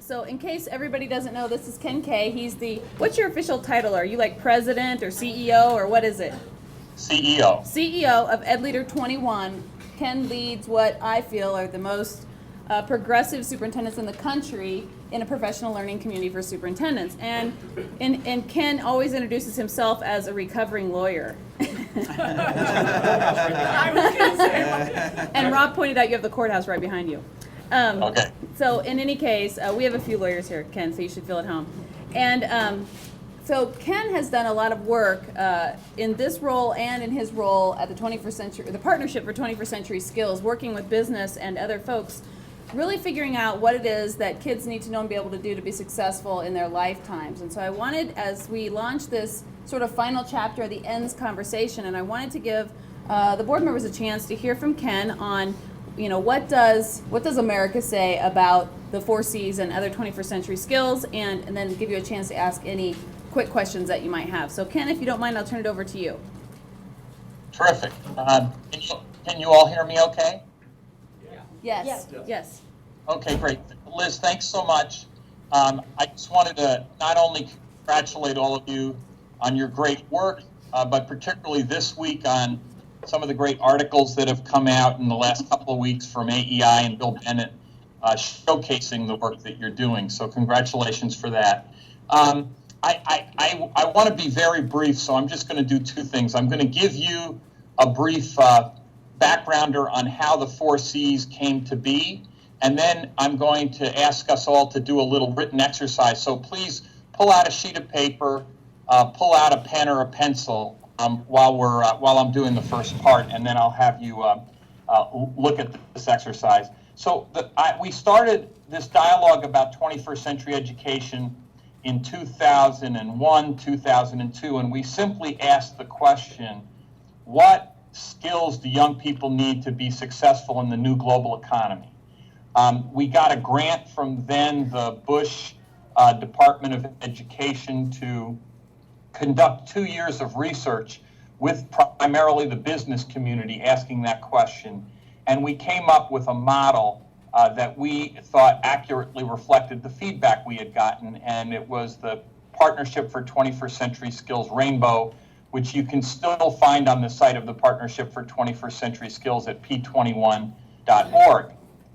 So in case everybody doesn't know, this is Ken Kay. He's what's your official title? Are you like president or CEO or what is it? CEO. CEO of EdLeader21. Ken leads what I feel are the most progressive superintendents in the country in a professional learning community for superintendents. And Ken always introduces himself as a recovering lawyer. And Rob pointed out you have the courthouse right behind you. Okay. So in any case, we have a few lawyers here, Ken, so you should feel at home. And so Ken has done a lot of work in this role and in his role at the 21st Century, the Partnership for 21st Century Skills, working with business and other folks, really figuring out what it is that kids need to know and be able to do to be successful in their lifetimes. And so I wanted, as we launch this sort of final chapter of the ends conversation, and I wanted to give the board members a chance to hear from Ken on, you know, what does America say about the 4 C's and other 21st century skills, and then give you a chance to ask any quick questions that you might have. So Ken, if you don't mind, I'll turn it over to you. Terrific. Can you all hear me okay? Yes. Yes. Okay, great. Liz, thanks so much. I just wanted to not only congratulate all of you on your great work, but particularly this week on some of the great articles that have come out in the last couple of weeks from AEI and Bill Bennett showcasing the work that you're doing. So congratulations for that. I want to be very brief, so I'm just going to do 2 things. I'm going to give you a brief backgrounder on how the 4 C's came to be, and then I'm going to ask us all to do a little written exercise. So please pull out a sheet of paper, pull out a pen or a pencil while I'm doing the first part, and then I'll have you look at this exercise. So we started this dialogue about 21st century education in 2001, 2002, and we simply asked the question, what skills do young people need to be successful in the new global economy? We got a grant from then the Bush Department of Education to conduct 2 years of research with primarily the business community asking that question. And we came up with a model that we thought accurately reflected the feedback we had gotten, and it was the Partnership for 21st Century Skills Rainbow, which you can still find on the site of the Partnership for 21st Century Skills at p21.org.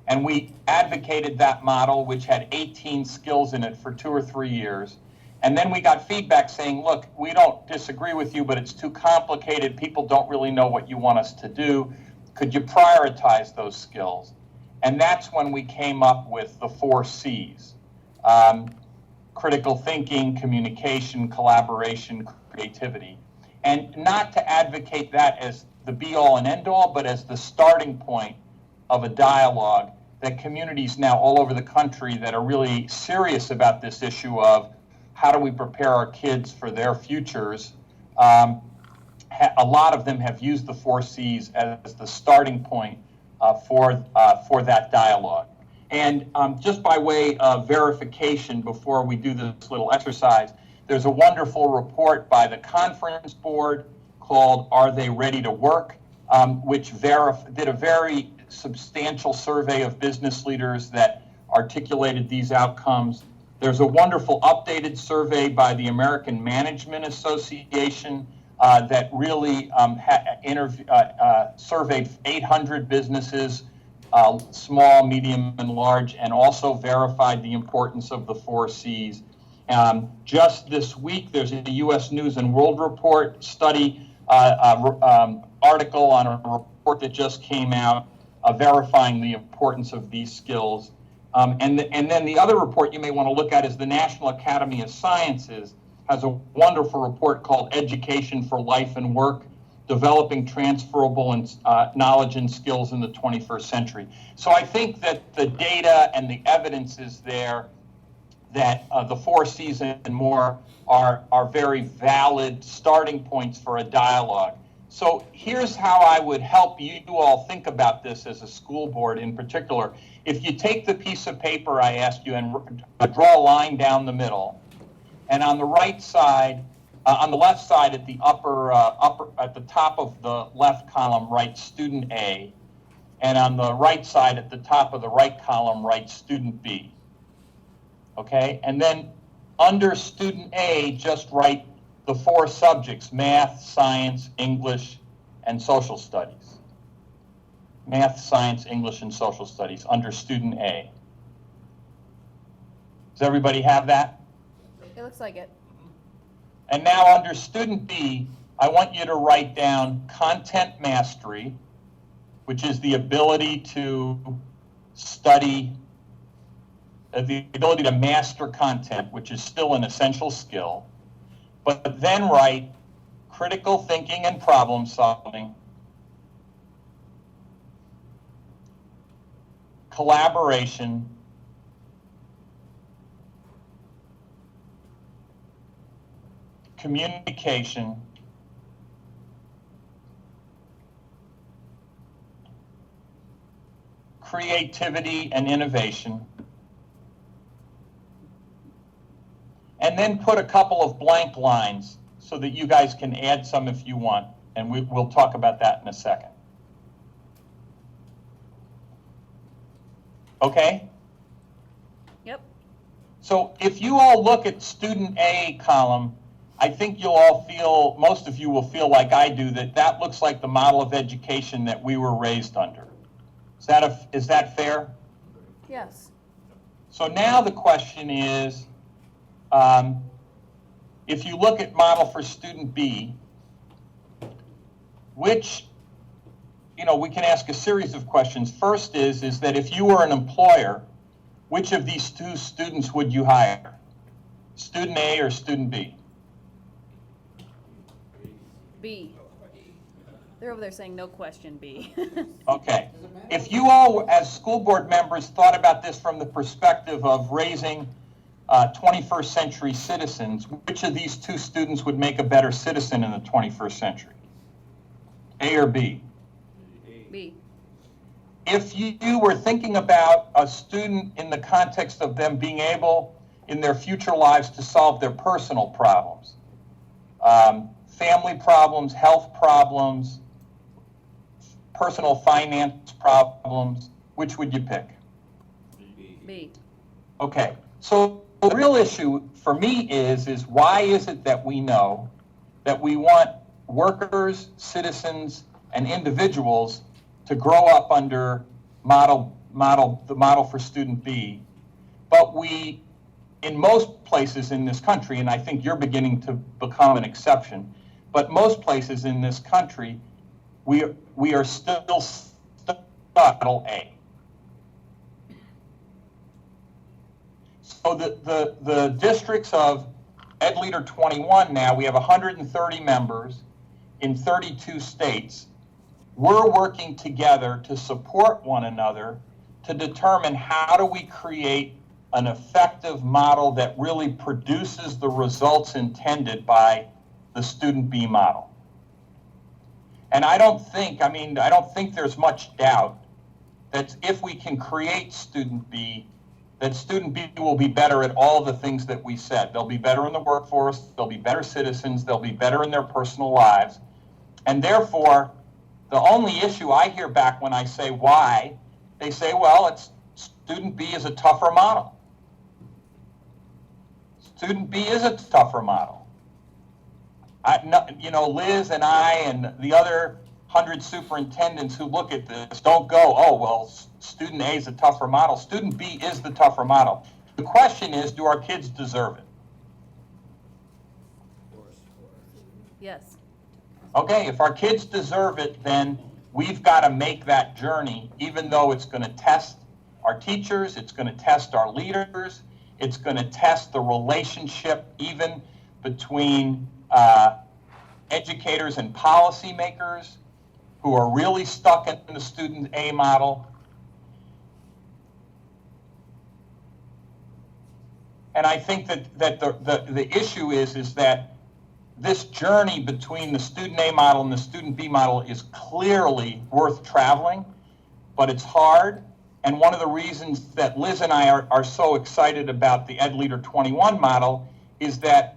And we advocated that model, which had 18 skills in it for 2 or 3 years. And then we got feedback saying, look, we don't disagree with you, but it's too complicated. People don't really know what you want us to do. Could you prioritize those skills? And that's when we came up with the 4 C's. Critical thinking, communication, collaboration, creativity. And not to advocate that as the be-all and end-all, but as the starting point of a dialogue that communities now all over the country that are really serious about this issue of how do we prepare our kids for their futures, a lot of them have used the 4 C's as the starting point for that dialogue. And just by way of verification before we do this little exercise, there's a wonderful report by the conference board called Are They Ready to Work, which did a very substantial survey of business leaders that articulated these outcomes. There's a wonderful updated survey by the American Management Association that really surveyed 800 businesses, small, medium, and large, and also verified the importance of the 4 C's. Just this week, there's a U.S. News and World Report study article on a report that just came out verifying the importance of these skills. And then the other report you may want to look at is the National Academy of Sciences has a wonderful report called Education for Life and Work, Developing Transferable Knowledge and Skills in the 21st Century. So I think that the data and the evidence is there that the 4 C's and more are very valid starting points for a dialogue. So here's how I would help you all think about this as a school board in particular. If you take the piece of paper I asked you and draw a line down the middle, and on the right side, on the left side at the at the top of the left column, write student A, and on the right side at the top of the right column, write student B. okay? And then under student A, just write the 4 subjects: math, science, English, and social studies. Math, science, English, and social studies under student A. Does everybody have that? It looks like it. And now under student B, I want you to write down content mastery, which is the ability to study, the ability to master content, which is still an essential skill, but then write critical thinking and problem solving, collaboration, communication, creativity and innovation, and then put a couple of blank lines so that you guys can add some if you want, and we'll talk about that in a second. Okay? Yep. So if you all look at student A column, I think you'll all feel, most of you will feel like I do, that that looks like the model of education that we were raised under. Is that fair? Yes. So now the question is, if you look at model for student B, which, we can ask a series of questions. First is that if you were an employer, which of these 2 students would you hire? Student A or student B? B. They're over there saying no question, B. Okay. If you all, as school board members, thought about this from the perspective of raising 21st century citizens, which of these 2 students would make a better citizen in the 21st century? A or B? B. If you were thinking about a student in the context of them being able in their future lives to solve their personal problems, family problems, health problems, personal finance problems, which would you pick? B. Okay, so the real issue for me is why is it that we know that we want workers, citizens, and individuals to grow up under the model for student B, but we, in most places in this country, and I think you're beginning to become an exception, but most places in this country, we are still stuck model A. So the districts of EdLeader21 now, we have 130 members in 32 states. We're working together to support one another to determine how do we create an effective model that really produces the results intended by the student B model. And I don't think there's much doubt that if we can create student B, that student B will be better at all the things that we said. They'll be better in the workforce, they'll be better citizens, they'll be better in their personal lives. And therefore, the only issue I hear back when I say why, they say, well, student B is a tougher model. Student B is a tougher model. Liz and I and the other 100 superintendents who look at this don't go, oh, well, student A is a tougher model. Student B is the tougher model. The question is, do our kids deserve it? Yes. Okay, if our kids deserve it, then we've got to make that journey, even though it's going to test our teachers, it's going to test our leaders, it's going to test the relationship even between educators and policymakers who are really stuck in the student A model. And I think that the issue is that this journey between the student A model and the student B model is clearly worth traveling, but it's hard. And one of the reasons that Liz and I are so excited about the EdLeader21 model is that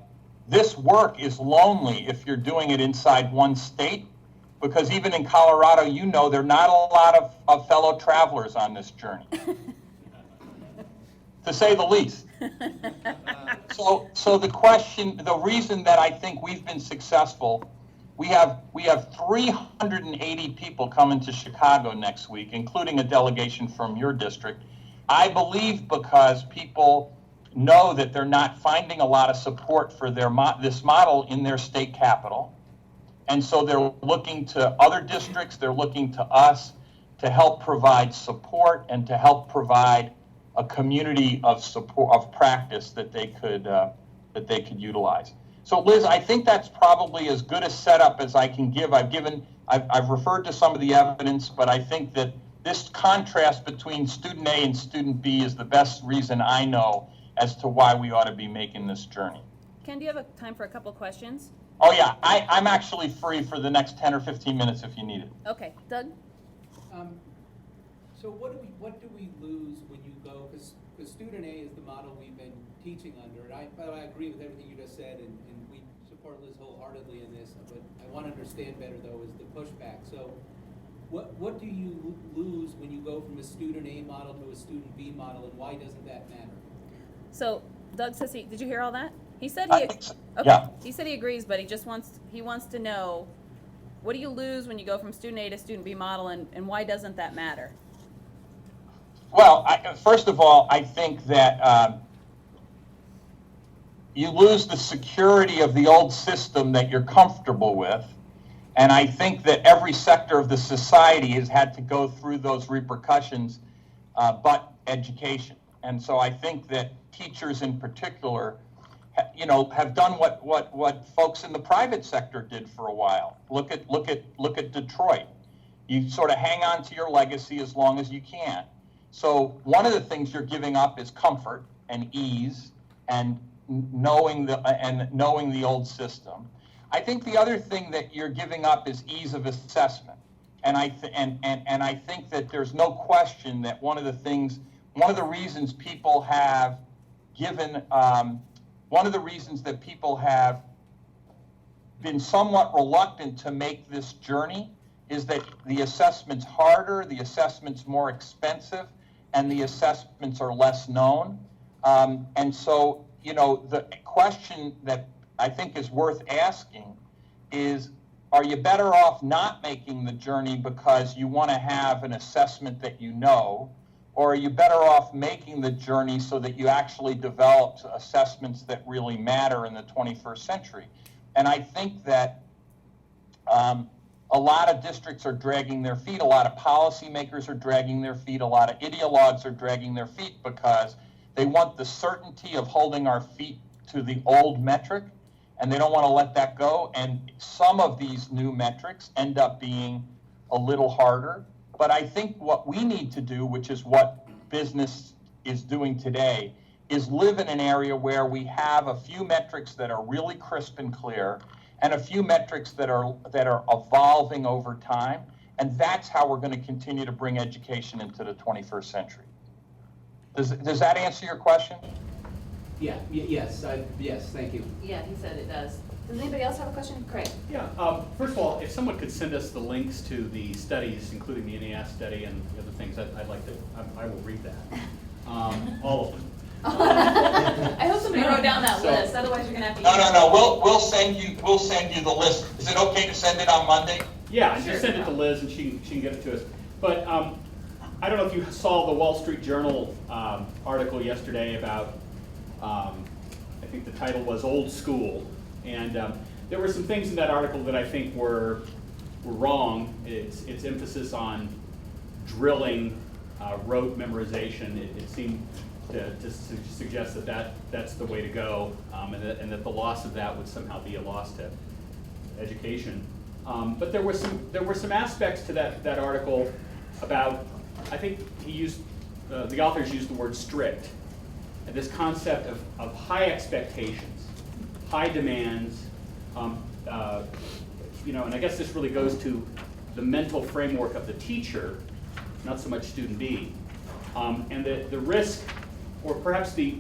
this work is lonely if you're doing it inside one state, because even in Colorado, there are not a lot of fellow travelers on this journey. to say the least. So the reason that I think we've been successful, we have 380 people coming to Chicago next week, including a delegation from your district. I believe because people know that they're not finding a lot of support for this model in their state capital. And so they're looking to other districts, they're looking to us to help provide support and to help provide a community of support, of practice that they could utilize. So Liz, I think that's probably as good a setup as I can give. I've referred to some of the evidence, but I think that this contrast between student A and student B is the best reason I know as to why we ought to be making this journey. Ken, do you have time for a couple questions? Oh yeah, I'm actually free for the next 10 or 15 minutes if you need it. Okay, Doug? So what do we lose when you go, because student A is the model we've been teaching under, and I agree with everything you just said, and we support Liz wholeheartedly in this, but I want to understand better though is the pushback. So what do you lose when you go from a student A model to a student B model, and why doesn't that matter? So Doug says did you hear all that? He said I think so. okay. Yeah. He said he agrees, but he wants to know, what do you lose when you go from student A to student B model, and why doesn't that matter? Well, first of all, I think that you lose the security of the old system that you're comfortable with. And I think that every sector of the society has had to go through those repercussions, but education. And so I think that teachers in particular, have done what folks in the private sector did for a while. Look at Detroit. You sort of hang on to your legacy as long as you can. So one of the things you're giving up is comfort and ease and knowing the old system. I think the other thing that you're giving up is ease of assessment. And I think that there's no question that one of the reasons people have been somewhat reluctant to make this journey is that the assessment's harder, the assessment's more expensive, and the assessments are less known. And so, the question that I think is worth asking is, are you better off not making the journey because you want to have an assessment that you know, or are you better off making the journey so that you actually develop assessments that really matter in the 21st century? And I think that a lot of districts are dragging their feet, a lot of policymakers are dragging their feet, a lot of ideologues are dragging their feet because they want the certainty of holding our feet to the old metric, and they don't want to let that go. And some of these new metrics end up being a little harder. But I think what we need to do, which is what business is doing today, is live in an area where we have a few metrics that are really crisp and clear, and a few metrics that are evolving over time. And that's how we're going to continue to bring education into the 21st century. Does that answer your question? Yeah, yes, thank you. Yeah, he said it does. Does anybody else have a question? Craig? Yeah, first of all, if someone could send us the links to the studies, including the NAS study and the other things, I'd like to, I will read that. All of them. I hope somebody wrote down that list, otherwise you're gonna have to. No. We'll send you the list. Is it okay to send it on Monday? Yeah, Sure. just send it to Liz and she can get it to us. But I don't know if you saw the Wall Street Journal article yesterday about, I think the title was "Old School," and there were some things in that article that I think were wrong. Its emphasis on drilling rote memorization. It seemed to suggest that's the way to go, and that the loss of that would somehow be a loss to education. But there were some aspects to that article about, I think the authors used the word strict, and this concept of high expectations, high demands, and I guess this really goes to the mental framework of the teacher, not so much student B, and the risk, or perhaps the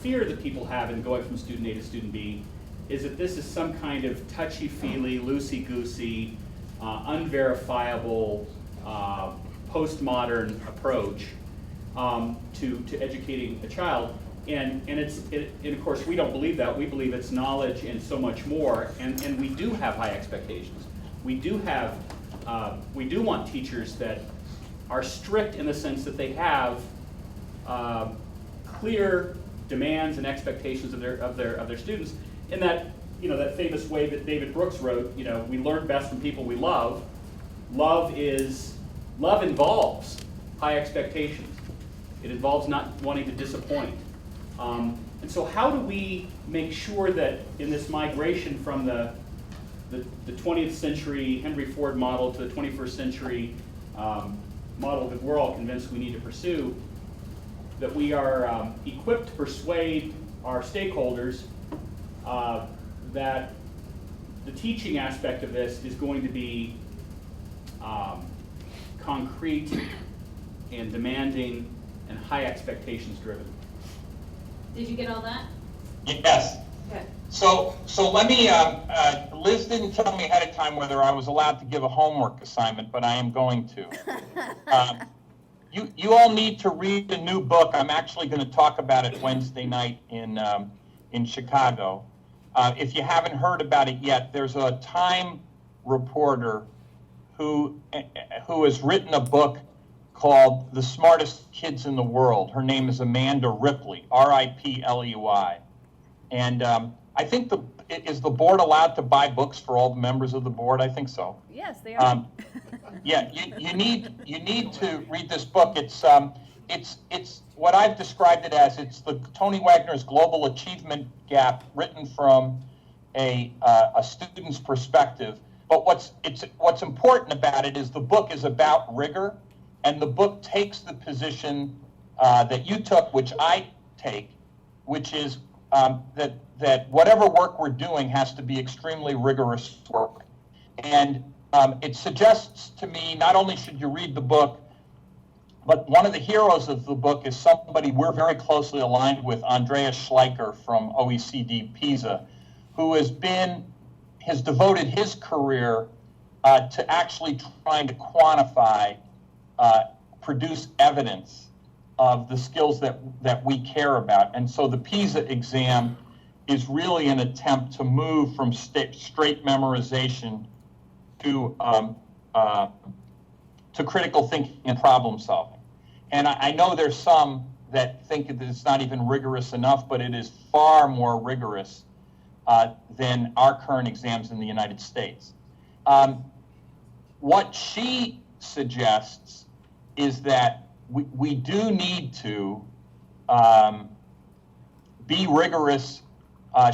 fear that people have in going from student A to student B, is that this is some kind of touchy-feely, loosey-goosey, unverifiable, postmodern approach to educating a child. And of course, we don't believe that. We believe it's knowledge and so much more. And we do have high expectations. We do want teachers that are strict in the sense that they have clear demands and expectations of their students. In that, that famous way that David Brooks wrote, we learn best from people we love. Love involves high expectations. It involves not wanting to disappoint. And so how do we make sure that in this migration from the 20th century Henry Ford model to the 21st century model that we're all convinced we need to pursue, that we are equipped to persuade our stakeholders that the teaching aspect of this is going to be concrete and demanding and high expectations driven. Did you get all that? Yes. Okay. So let me, Liz didn't tell me ahead of time whether I was allowed to give a homework assignment, but I am going to. You all need to read the new book. I'm actually going to talk about it Wednesday night in Chicago. If you haven't heard about it yet, there's a Time reporter who has written a book called The Smartest Kids in the World. Her name is Amanda Ripley, R-I-P-L-E-Y. And I think is the board allowed to buy books for all the members of the board? I think so. Yes, they are. Yeah, you need to read this book. It's what I've described it as. It's the Tony Wagner's Global Achievement Gap, written from a student's perspective. But what's important about it is the book is about rigor, and the book takes the position that you took, which I take, which is that whatever work we're doing has to be extremely rigorous work. And it suggests to me, not only should you read the book, but one of the heroes of the book is somebody we're very closely aligned with, Andreas Schleicher from OECD PISA, who has devoted his career to actually trying to quantify, produce evidence of the skills that we care about. And so the PISA exam is really an attempt to move from straight memorization to critical thinking and problem solving. And I know there's some that think that it's not even rigorous enough, but it is far more rigorous than our current exams in the United States. What she suggests is that we do need to be rigorous.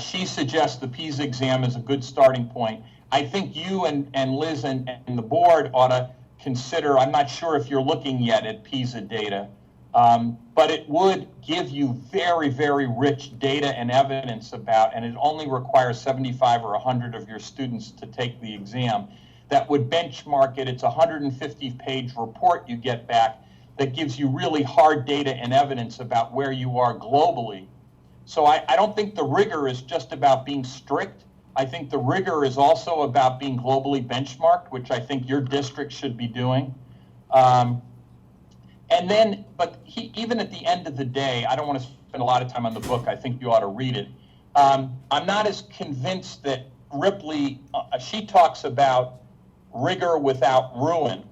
She suggests the PISA exam is a good starting point. I think you and Liz and the board ought to consider, I'm not sure if you're looking yet at PISA data, but it would give you very, very rich data and evidence about, and it only requires 75 or 100 of your students to take the exam, that would benchmark it. It's a 150-page report you get back that gives you really hard data and evidence about where you are globally. So I don't think the rigor is just about being strict. I think the rigor is also about being globally benchmarked, which I think your district should be doing. Even at the end of the day, I don't want to spend a lot of time on the book. I think you ought to read it. I'm not as convinced that Ripley, she talks about rigor without ruin,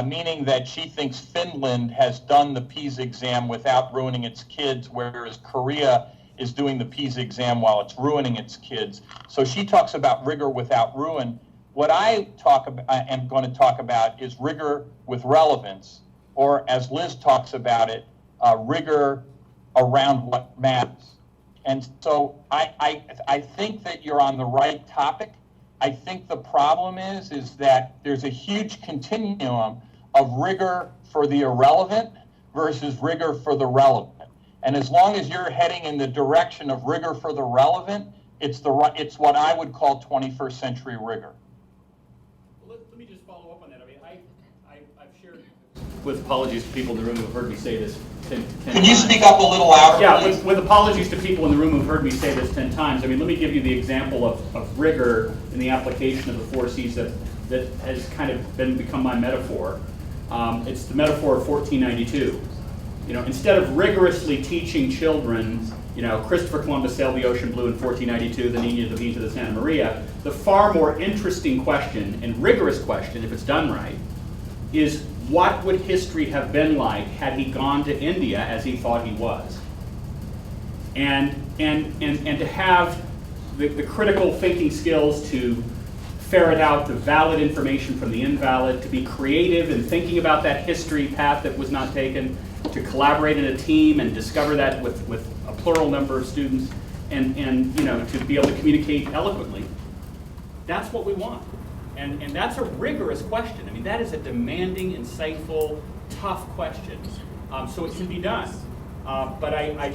meaning that she thinks Finland has done the PISA exam without ruining its kids, whereas Korea is doing the PISA exam while it's ruining its kids. So she talks about rigor without ruin. What I am going to talk about is rigor with relevance, or as Liz talks about it, rigor around what matters. And so I think that you're on the right topic. I think the problem is that there's a huge continuum of rigor for the irrelevant versus rigor for the relevant. And as long as you're heading in the direction of rigor for the relevant, it's what I would call 21st century rigor. Well, let me just follow up on that. I mean, I've shared, with apologies to people in the room who've heard me say this 10 Can you speak up a little louder, yeah, please? with apologies to people in the room who've heard me say this 10 times. I mean, let me give you the example of rigor in the application of the 4 C's that has kind of become my metaphor. It's the metaphor of 1492. instead of rigorously teaching children, Christopher Columbus sailed the ocean blue in 1492, the Nina, the Pinta, the Santa Maria, the far more interesting question and rigorous question, if it's done right, is what would history have been like had he gone to India as he thought he was? And to have the critical thinking skills to ferret out the valid information from the invalid, to be creative in thinking about that history path that was not taken, to collaborate in a team and discover that with a plural number of students, and to be able to communicate eloquently. That's what we want. And that's a rigorous question. I mean, that is a demanding, insightful, tough question. So it can be done. But I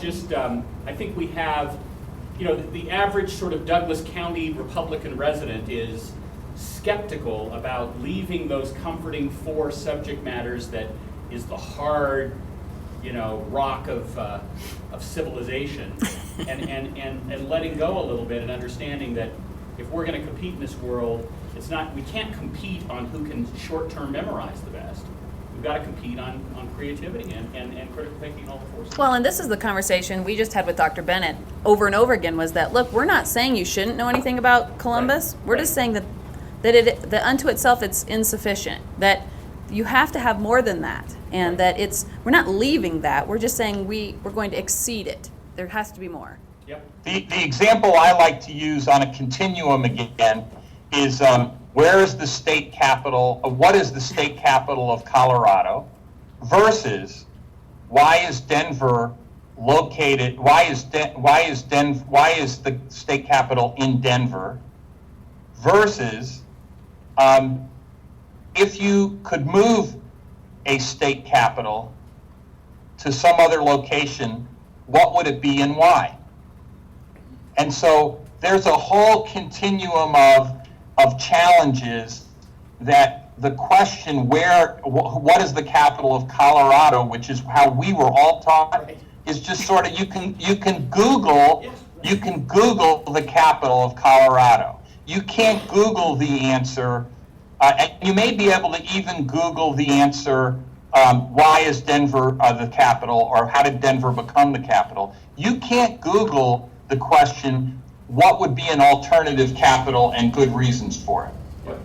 think we have, the average sort of Douglas County Republican resident is skeptical about leaving those comforting 4 subject matters that is the hard, rock of civilization, and letting go a little bit and understanding that if we're going to compete in this world, we can't compete on who can short-term memorize the best. We've got to compete on creativity and critical thinking and all the forces. Well, and this is the conversation we just had with Dr. Bennett over and over again, was that, look, we're not saying you shouldn't know anything about Columbus. Right. We're just saying that unto itself it's insufficient, that you have to have more than that, and that we're not leaving that. We're just saying we're going to exceed it. There has to be more. Yep. The example I like to use on a continuum again is where is the state capital, what is the state capital of Colorado, versus why is Denver located, why is the state capital in Denver, versus if you could move a state capital to some other location, what would it be and why? And so there's a whole continuum of challenges that the question what is the capital of Colorado, which is how we were all taught, Right. is just sort of you can Google the capital of Colorado. You can't Google the answer, and you may be able to even Google the answer, why is Denver the capital, or how did Denver become the capital? You can't Google the question, what would be an alternative capital and good reasons for it?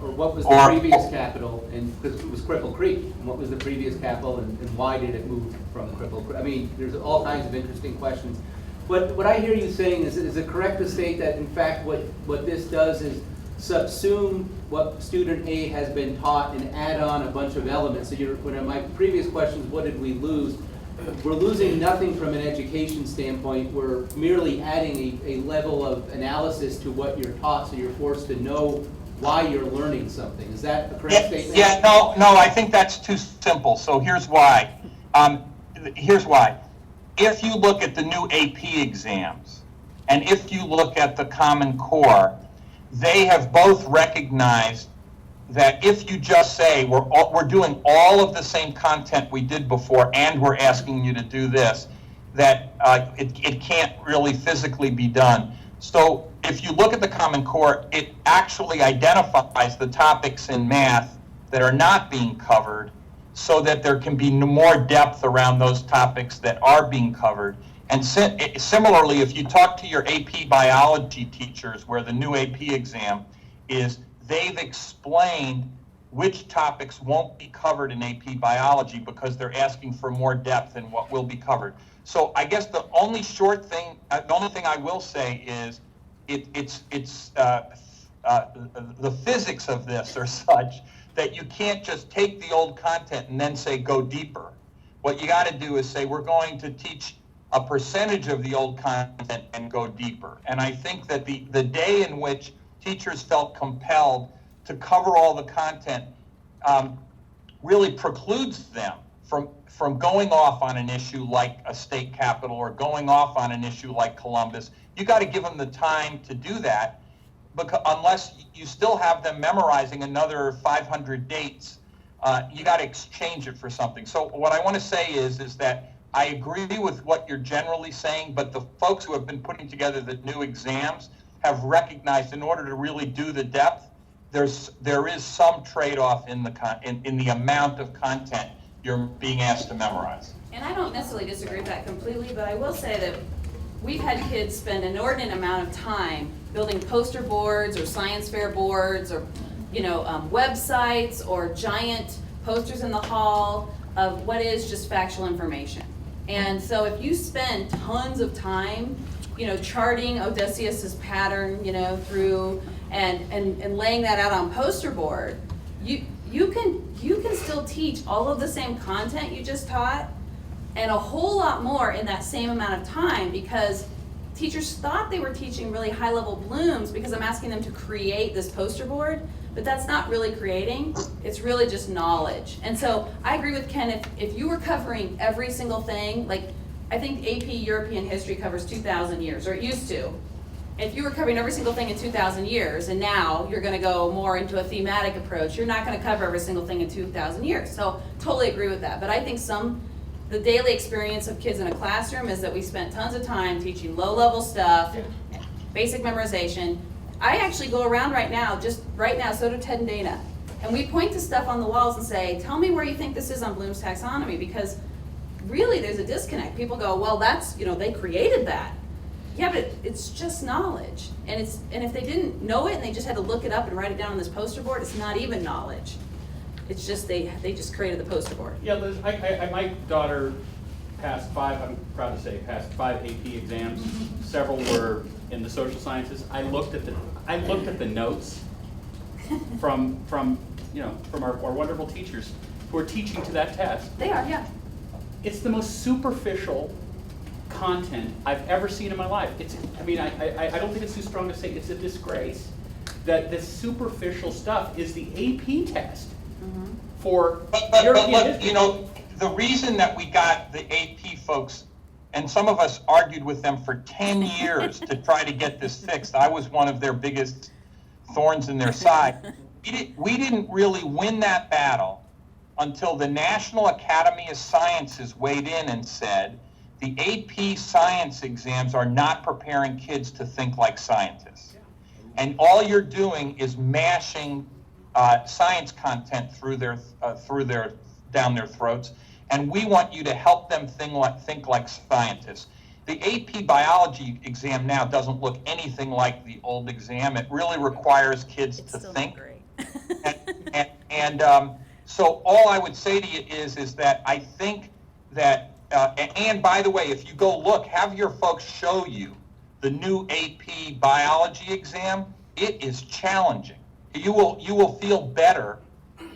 Or what was the previous capital, because it was Cripple Creek, and what was the previous capital, and why did it move from Cripple Creek? I mean, there's all kinds of interesting questions. But what I hear you saying is it correct to state that, in fact, what this does is subsume what student A has been taught and add on a bunch of elements. So one of my previous questions, what did we lose? We're losing nothing from an education standpoint. We're merely adding a level of analysis to what you're taught, so you're forced to know why you're learning something. Is that a correct statement? Yeah, no, I think that's too simple. So here's why. If you look at the new AP exams, and if you look at the Common Core, they have both recognized that if you just say we're doing all of the same content we did before and we're asking you to do this, that it can't really physically be done. So if you look at the Common Core, it actually identifies the topics in math that are not being covered so that there can be more depth around those topics that are being covered. And similarly, if you talk to your AP biology teachers, where the new AP exam is, they've explained which topics won't be covered in AP biology because they're asking for more depth in what will be covered. So I guess the only thing I will say is the physics of this are such that you can't just take the old content and then say go deeper. What you got to do is say we're going to teach a percentage of the old content and go deeper. And I think that the day in which teachers felt compelled to cover all the content really precludes them from going off on an issue like a state capital or going off on an issue like Columbus. You got to give them the time to do that, because unless you still have them memorizing another 500 dates, you got to exchange it for something. So what I want to say is that I agree with what you're generally saying, but the folks who have been putting together the new exams have recognized in order to really do the depth, there is some trade-off in the amount of content you're being asked to memorize. And I don't necessarily disagree with that completely, but I will say that we've had kids spend an inordinate amount of time building poster boards or science fair boards or, websites or giant posters in the hall of what is just factual information. And so if you spend tons of time, charting Odysseus's pattern, through and laying that out on poster board, you can still teach all of the same content you just taught and a whole lot more in that same amount of time, because teachers thought they were teaching really high level blooms because I'm asking them to create this poster board, but that's not really creating, it's really just knowledge. And so I agree with Ken, if you were covering every single thing, like I think AP European history covers 2,000 years, or it used to. If you were covering every single thing in 2,000 years, and now you're gonna go more into a thematic approach, you're not gonna cover every single thing in 2,000 years. So totally agree with that. But I think the daily experience of kids in a classroom is that we spent tons of time teaching low-level stuff, basic memorization. I actually go around right now, so do Ted and Dana, and we point to stuff on the walls and say, tell me where you think this is on Bloom's taxonomy, because really there's a disconnect. People go, well, that's, they created that. Yeah, but it's just knowledge. And if they didn't know it and they just had to look it up and write it down on this poster board, it's not even knowledge. It's just they just created the poster board. Yeah, Liz, my daughter passed 5, I'm proud to say, passed 5 AP exams. Several were in the social sciences. I looked at the notes from our wonderful teachers who are teaching to that test. They are, yeah. It's the most superficial content I've ever seen in my life. I don't think it's too strong to say it's a disgrace that this superficial stuff is the AP test for But look, the reason that we got the AP folks, and some of us argued with them for 10 years to try to get this fixed. I was one of their biggest thorns in their side. We didn't really win that battle until the National Academy of Sciences weighed in and said, the AP science exams are not preparing kids to think like scientists. And all you're doing is mashing science content down their throats, and we want you to help them think like scientists. The AP biology exam now doesn't look anything like the old exam. It really requires kids to think. So all I would say to you is that I think that, and by the way, if you go look, have your folks show you the new AP biology exam. It is challenging. You will feel better.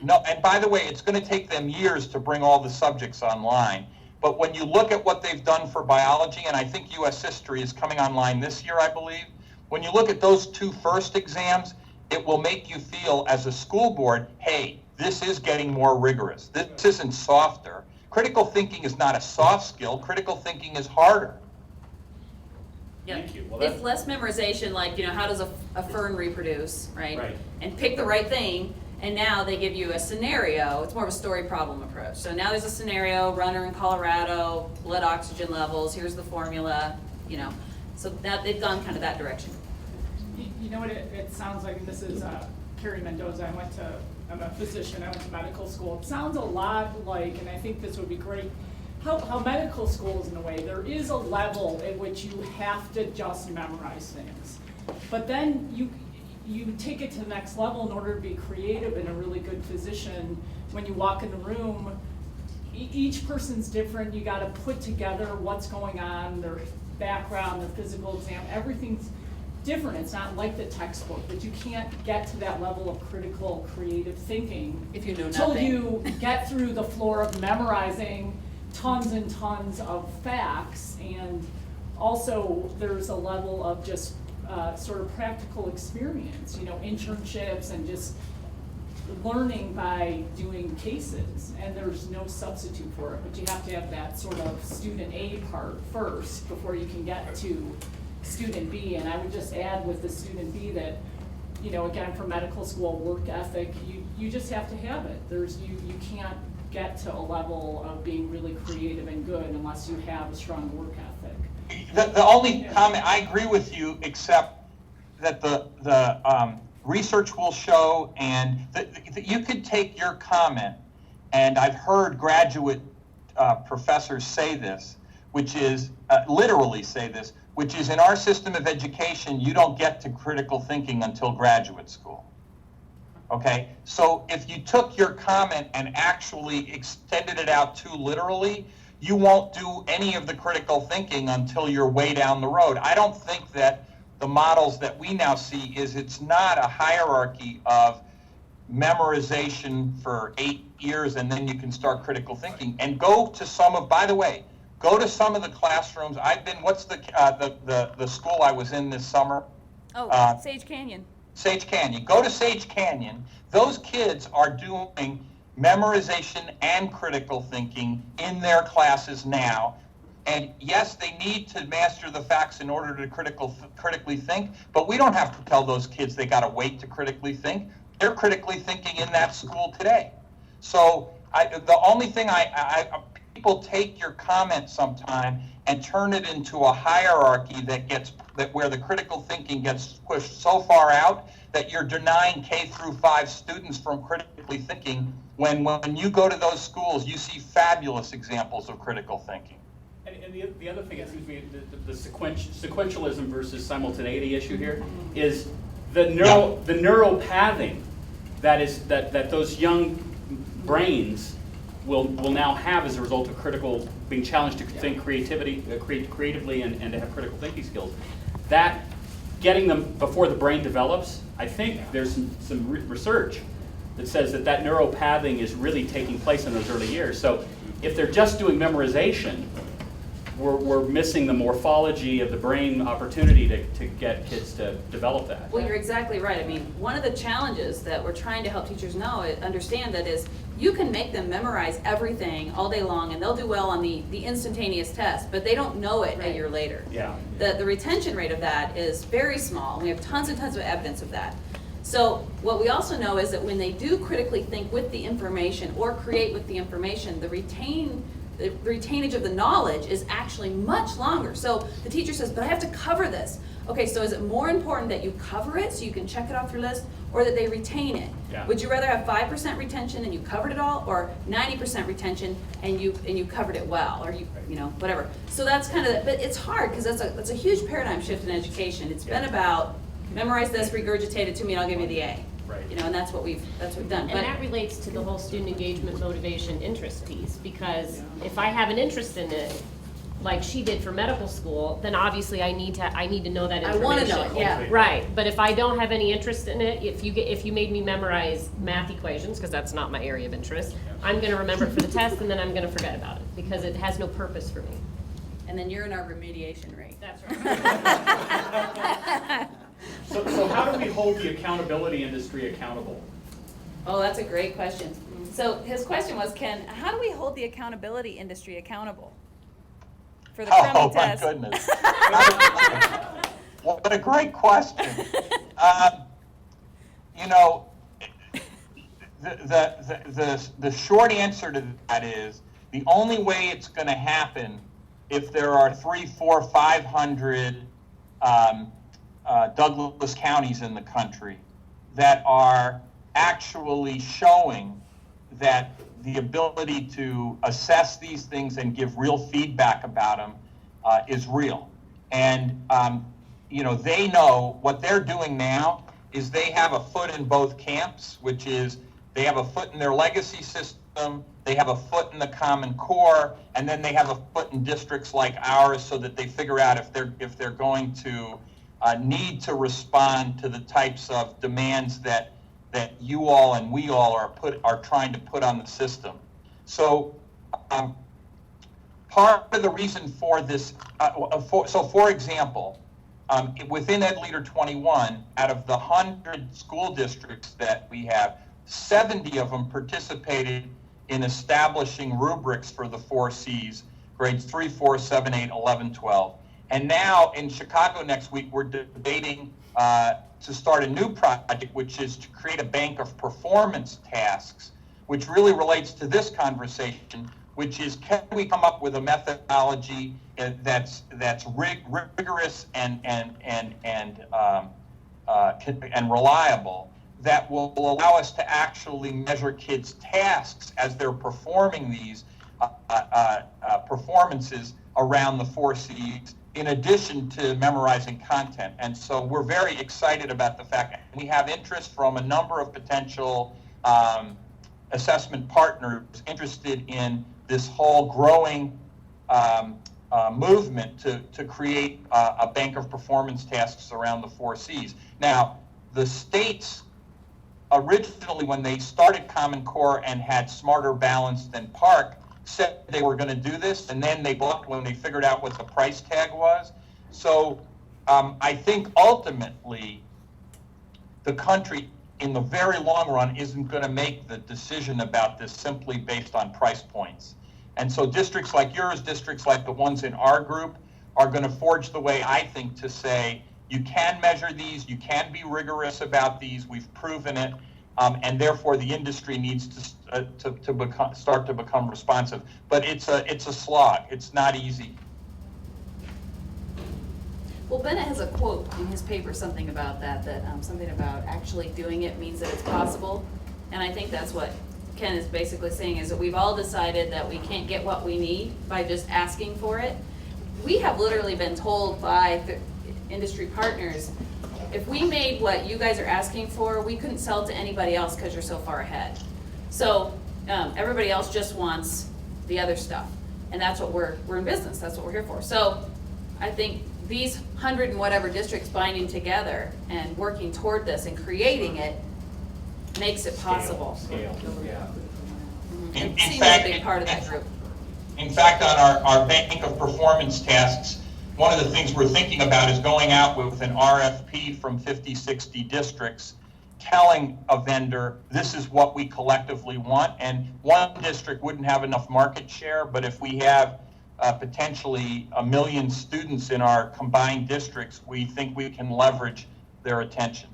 No, and by the way, it's going to take them years to bring all the subjects online. But when you look at what they've done for biology, and I think U.S. history is coming online this year, I believe, when you look at those 2 first exams, it will make you feel as a school board, hey, this is getting more rigorous. This isn't softer. Critical thinking is not a soft skill. Critical thinking is harder. Yeah. Thank you. Well, It's less memorization, like, how does a fern reproduce, right? Right. And pick the right thing, and now they give you a scenario. It's more of a story problem approach. So now there's a scenario, runner in Colorado, blood oxygen levels, here's the formula, So now they've gone kind of that direction. You know what it sounds like, and this is Carrie Mendoza, I'm a physician, I went to medical school. It sounds a lot like, and I think this would be great, how medical school is in a way. There is a level at which you have to just memorize things. But then you take it to the next level in order to be creative and a really good physician. When you walk in the room, each person's different. You got to put together what's going on, their background, their physical exam, everything's different. It's not like the textbook, but you can't get to that level of critical, creative thinking If you know until nothing. you get through the floor of memorizing tons and tons of facts. And also there's a level of just sort of practical experience, internships and just learning by doing cases, and there's no substitute for it, but you have to have that sort of student A part first before you can get to student B. And I would just add with the student B that, again, for medical school work ethic, you just have to have it. You can't get to a level of being really creative and good unless you have a strong work ethic. The only comment, I agree with you, except that the research will show, and that you could take your comment, and I've heard graduate professors say this, which is, literally say this, which is in our system of education, you don't get to critical thinking until graduate school. Okay, so if you took your comment and actually extended it out too literally, you won't do any of the critical thinking until you're way down the road. I don't think that the models that we now see is, it's not a hierarchy of memorization for 8 years and then you can start critical thinking. And go to some of, by the way, go to some of the classrooms. I've been, what's the school I was in this summer? Oh, Sage Canyon. Sage Canyon. Go to Sage Canyon. Those kids are doing memorization and critical thinking in their classes now. And yes, they need to master the facts in order to critically think, but we don't have to tell those kids they got to wait to critically think. They're critically thinking in that school today. So the only thing people take your comment sometime and turn it into a hierarchy that where the critical thinking gets pushed so far out that you're denying K through 5 students from critically thinking. When you go to those schools, you see fabulous examples of critical thinking. And the other thing, it seems to me, the sequentialism versus simultaneity issue here is the neuropathing that those young brains will now have as a result of being challenged to think creatively and to have critical thinking skills. That getting them before the brain develops, I think there's some research that says that neuropathing is really taking place in those early years. So if they're just doing memorization, we're missing the morphology of the brain opportunity to get kids to develop that. Well, you're exactly right. I mean, one of the challenges that we're trying to help teachers understand that is, you can make them memorize everything all day long and they'll do well on the instantaneous test, but they don't know it a year later. Yeah. The retention rate of that is very small. We have tons and tons of evidence of that. So what we also know is that when they do critically think with the information or create with the information, the retainage of the knowledge is actually much longer. So the teacher says, but I have to cover this. Okay, so is it more important that you cover it so you can check it off your list, or that they retain it? Yeah. Would you rather have 5% retention and you covered it all, or 90% retention and you covered it well, or you know, whatever. So that's kind of, but it's hard because that's a huge paradigm shift in education. It's been about memorize this, regurgitate it to me, and I'll give you the A. Right. You know, and that's what we've done. And that relates to the whole student engagement, motivation, interest piece, because if I have an interest in it, like she did for medical school, then obviously I need to know that information. I want to know it, yeah. Right, but if I don't have any interest in it, if you made me memorize math equations, because that's not my area of interest, I'm going to remember it for the test and then I'm going to forget about it because it has no purpose for me. And then you're in our remediation rate. That's right. So how do we hold the accountability industry accountable? Oh, that's a great question. So his question was, Ken, how do we hold the accountability industry accountable for the crummy test? Oh, my goodness. What a great question. You know, the short answer to that is the only way it's going to happen if there are 300, 400, 500 Douglas counties in the country that are actually showing that the ability to assess these things and give real feedback about them is real. And, you know, they know what they're doing now is they have a foot in both camps, which is they have a foot in their legacy system, they have a foot in the Common Core, and then they have a foot in districts like ours so that they figure out if they're going to need to respond to the types of demands that you all and we all are trying to put on the system. So part of the reason for this, for example, within EdLeader21, out of the 100 school districts that we have, 70 of them participated in establishing rubrics for the 4 C's, grades 3, 4, 7, 8, 11, 12. And now in Chicago next week, we're debating to start a new project, which is to create a bank of performance tasks, which really relates to this conversation, which is, can we come up with a methodology that's rigorous and reliable, that will allow us to actually measure kids' tasks as they're performing these performances around the 4 Cs, in addition to memorizing content. And so we're very excited about the fact that we have interest from a number of potential assessment partners interested in this whole growing movement to create a bank of performance tasks around the 4 Cs. Now, the states originally, when they started Common Core and had Smarter, Balanced, and PARC, said they were going to do this, and then they blocked when they figured out what the price tag was. So I think ultimately the country in the very long run isn't going to make the decision about this simply based on price points. And so districts like yours, districts like the ones in our group, are going to forge the way, I think, to say you can measure these, you can be rigorous about these, we've proven it, and therefore the industry needs to start to become responsive. But it's a slog. It's not easy. Well, Bennett has a quote in his paper, something about that, something about actually doing it means that it's possible. And I think that's what Ken is basically saying, is that we've all decided that we can't get what we need by just asking for it. We have literally been told by the industry partners, if we made what you guys are asking for, we couldn't sell to anybody else because you're so far ahead. So everybody else just wants the other stuff. And that's what we're in business, that's what we're here for. So I think these 100 and whatever districts binding together and working toward this and creating it makes it possible. Scale, yeah. And In Sea's fact, a big part of that group. In fact, on our bank of performance tasks, one of the things we're thinking about is going out with an RFP from 50, 60 districts, telling a vendor, this is what we collectively want. And one district wouldn't have enough market share, but if we have potentially 1 million students in our combined districts, we think we can leverage their attention.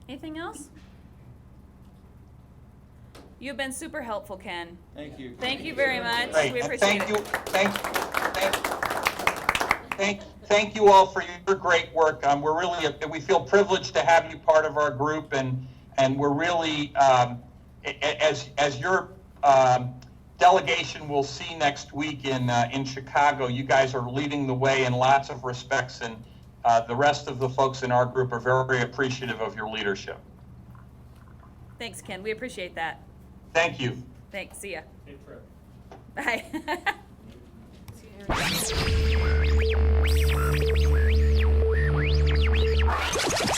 Anything else? You've been super helpful, Ken. Thank you. Thank you very much. Great. We And appreciate thank you, it. thank you all for your great work. We feel privileged to have you part of our group, and we're really, as your delegation will see next week in Chicago, you guys are leading the way in lots of respects, and the rest of the folks in our group are very appreciative of your leadership. Thanks, Ken. We appreciate that. Thank you. Thanks. See ya. Safe trip. Bye.